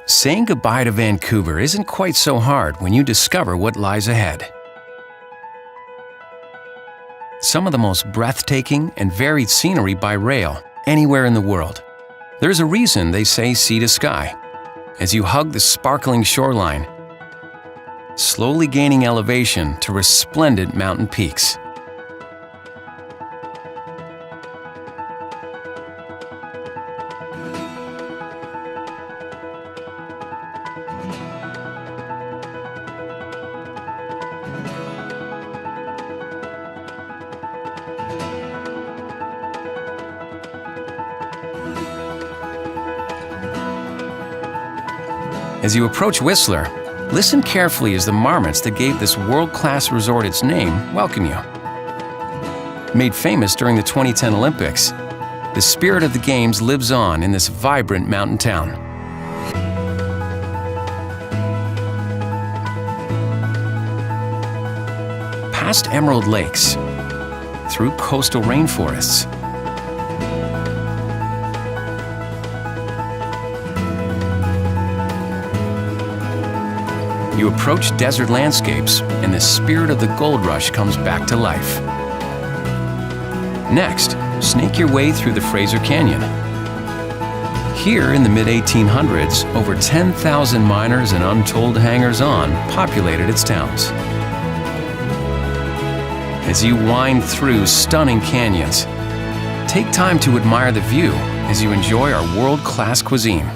Saying goodbye to Vancouver isn't quite so hard when you discover what lies ahead. Some of the most breathtaking and varied scenery by rail anywhere in the world. There's a reason they say sea to sky. As you hug the sparkling shoreline, slowly gaining elevation to resplendent mountain peaks. As you approach Whistler, listen carefully as the marmots that gave this world-class resort its name welcome you. Made famous during the 2010 Olympics, the spirit of the Games lives on in this vibrant mountain town. Past emerald lakes, through coastal rainforests, you approach desert landscapes, and the spirit of the gold rush comes back to life. Next, snake your way through the Fraser Canyon. Here in the mid-1800s, over 10,000 miners and untold hangers-on populated its towns. As you wind through stunning canyons, take time to admire the view as you enjoy our world-class cuisine.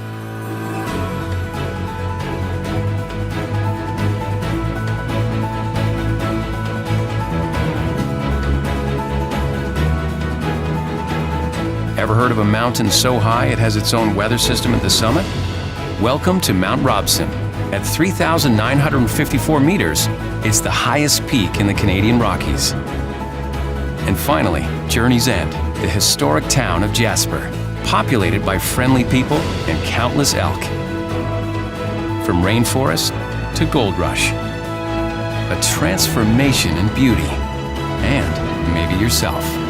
Ever heard of a mountain so high it has its own weather system at the summit? Welcome to Mount Robson. At 3,954 meters, it's the highest peak in the Canadian Rockies. And finally, Journey's End, the historic town of Jasper, populated by friendly people and countless elk. From rainforest to gold rush, a transformation in beauty, and maybe yourself.